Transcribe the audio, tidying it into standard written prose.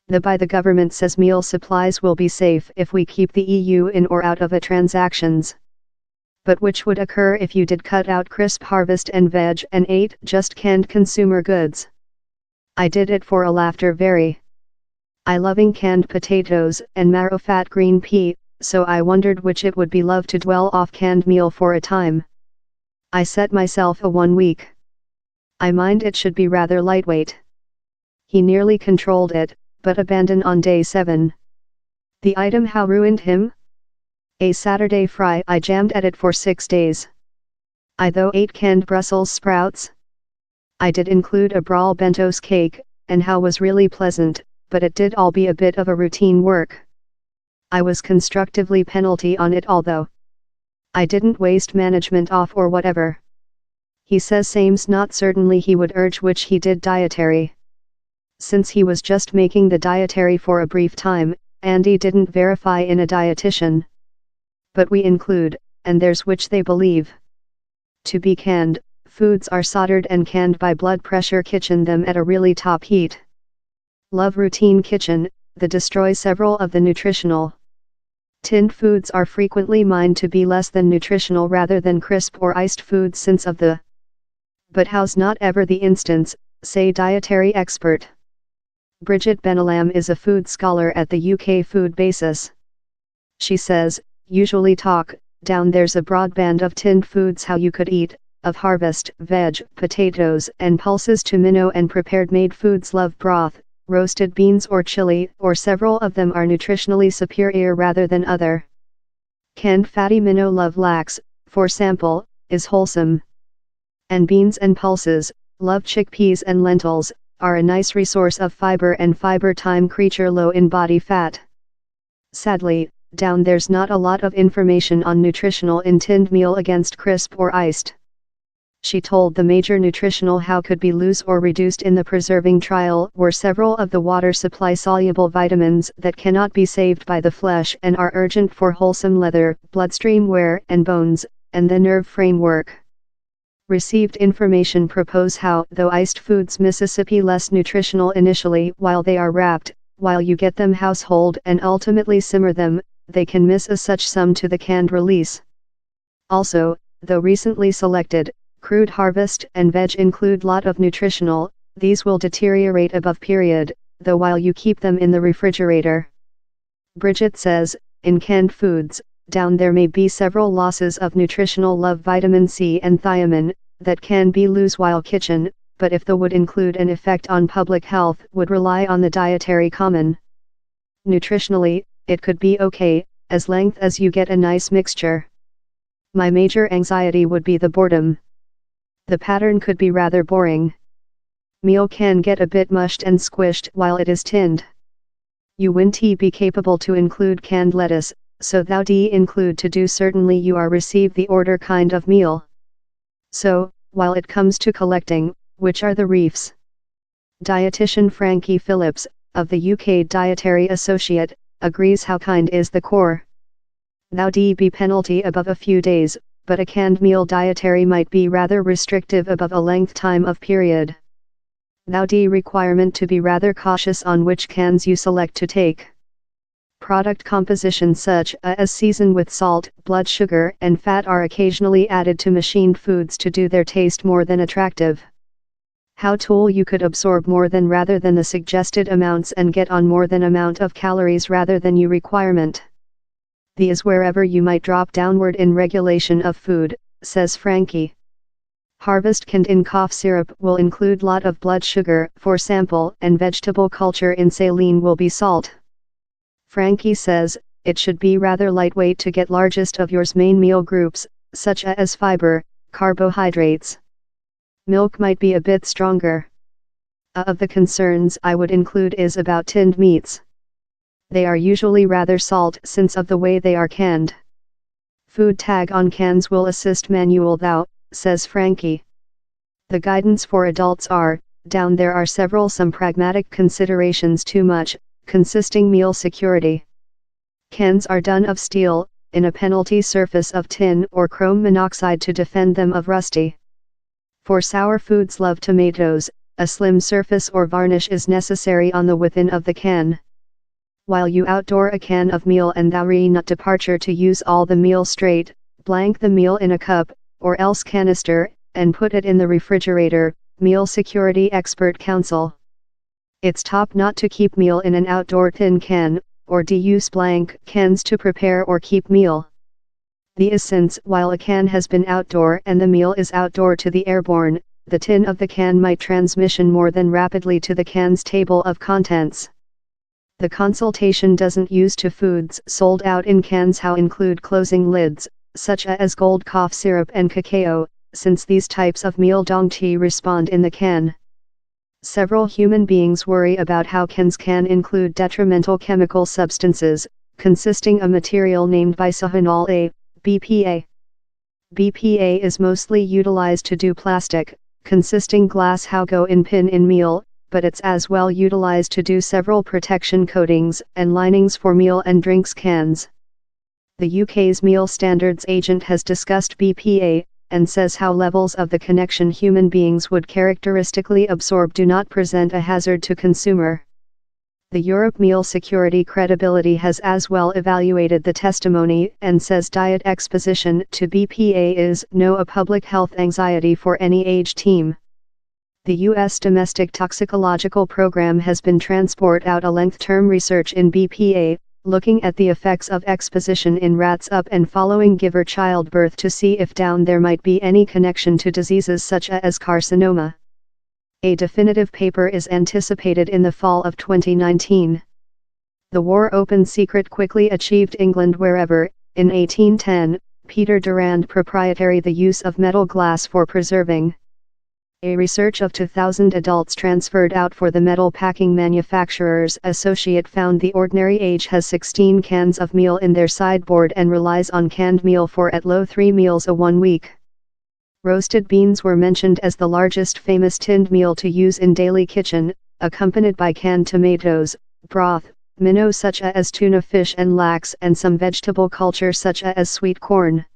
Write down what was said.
The government says meal supplies will be safe if we keep the EU in or out of a transactions. But which would occur if you did cut out crisp harvest and veg and ate just canned consumer goods. I did it for a laughter very. I loving canned potatoes and marrow fat green pea, so I wondered which it would be love to dwell off canned meal for a time. I set myself a 1 week. I mind it should be rather lightweight. He nearly controlled it, but abandoned on day 7. The item how ruined him? A Saturday fry I jammed at it for 6 days. I though ate canned Brussels sprouts. I did include a brawl bentos cake, and how was really pleasant, but it did all be a bit of a routine work. I was constructively penalty on it although I didn't waste management off or whatever. He says same's not certainly he would urge which he did dietary. Since he was just making the dietary for a brief time, Andy didn't verify in a dietitian. But we include, and there's which they believe to be canned, foods are soldered and canned by blood pressure kitchen them at a really top heat. Love routine kitchen, that destroys several of the nutritional. Tinned foods are frequently mined to be less than nutritional rather than crisp or iced foods since of the. But how's not ever the instance, say dietary expert. Bridget Benelam is a food scholar at the UK Food Basis. She says, usually talk, down there's a broad band of tinned foods how you could eat, of harvest, veg, potatoes and pulses to minnow and prepared made foods love broth, roasted beans or chili, or several of them are nutritionally superior rather than other. Canned fatty minnow love lax, for sample, is wholesome. And beans and pulses, love chickpeas and lentils, are a nice resource of fiber and fiber time creature low in body fat. Sadly, down there's not a lot of information on nutritional in tinned meal against crisp or iced. She told the major nutritional how could be loose or reduced in the preserving trial were several of the water supply soluble vitamins that cannot be saved by the flesh and are urgent for wholesome leather, bloodstream wear and bones, and the nerve framework. Received information propose how though iced foods Mississippi less nutritional initially while they are wrapped, while you get them household and ultimately simmer them, they can miss a such sum to the canned release. Also, though recently selected, crude harvest and veg include lot of nutritional, these will deteriorate above period, though while you keep them in the refrigerator. Bridget says, in canned foods, down there may be several losses of nutritional love vitamin C and thiamine, that can be lose while kitchen, but if the would include an effect on public health would rely on the dietary common. Nutritionally, it could be okay, as long as you get a nice mixture. My major anxiety would be the boredom. The pattern could be rather boring. Meal can get a bit mushed and squished while it is tinned. You wouldn't be capable to include canned lettuce, so thou include to do certainly you are receive the order kind of meal. So, while it comes to collecting, which are the reefs? Dietitian Frankie Phillips, of the UK Dietary Associate, agrees how kind is the core. Thou be penalty above a few days, but a canned meal dietary might be rather restrictive above a length time of period. Thou requirement to be rather cautious on which cans you select to take. Product composition such as seasoned with salt, blood sugar and fat are occasionally added to machined foods to do their taste more than attractive. How tool you could absorb more than rather than the suggested amounts and get on more than amount of calories rather than you requirement. The is wherever you might drop downward in regulation of food, says Frankie. Harvest canned in cough syrup will include lot of blood sugar, for sample, and vegetable culture in saline will be salt. Frankie says, it should be rather lightweight to get largest of yours main meal groups, such as fiber, carbohydrates. Milk might be a bit stronger. Of the concerns I would include is about tinned meats. They are usually rather salt since of the way they are canned. Food tag on cans will assist manual thou, says Frankie. The guidance for adults are, down there are some pragmatic considerations too much, consisting meal security. Cans are done of steel, in a penalty surface of tin or chrome monoxide to defend them of rusty. For sour foods love tomatoes, a slim surface or varnish is necessary on the within of the can. While you outdoor a can of meal and thou re not departure to use all the meal straight, blank the meal in a cup, or else canister, and put it in the refrigerator. Meal Security Expert Council. It's top not to keep meal in an outdoor tin can, or de-use blank cans to prepare or keep meal. The is since while a can has been outdoor and the meal is outdoor to the airborne, the tin of the can might transmission more than rapidly to the can's table of contents. The consultation doesn't use to foods sold out in cans how include closing lids, such as gold cough syrup and cacao, since these types of meal dong tea respond in the can. Several human beings worry about how cans can include detrimental chemical substances, consisting of material named bisphenol A, BPA. BPA is mostly utilized to do plastic, consisting glass how go in pin in meal, but it's as well utilized to do several protection coatings and linings for meal and drinks cans. The UK's Meal Standards Agent has discussed BPA, and says how levels of the connection human beings would characteristically absorb do not present a hazard to consumer. The Europe Meal Security Credibility has as well evaluated the testimony and says diet exposition to BPA is no a public health anxiety for any age team. The U.S. Domestic Toxicological Program has been transport out a length-term research in BPA, looking at the effects of exposition in rats up and following giver childbirth to see if down there might be any connection to diseases such as carcinoma. A definitive paper is anticipated in the fall of 2019. The war open secret quickly achieved England wherever, in 1810, Peter Durand proprietary the use of metal glass for preserving. A research of 2,000 adults transferred out for the Metal Packing Manufacturers Associate found the ordinary age has 16 cans of meal in their sideboard and relies on canned meal for at low 3 meals a 1 week. Roasted beans were mentioned as the largest famous tinned meal to use in daily kitchen, accompanied by canned tomatoes, broth, minnows such as tuna fish and lax and some vegetable culture such as sweet corn.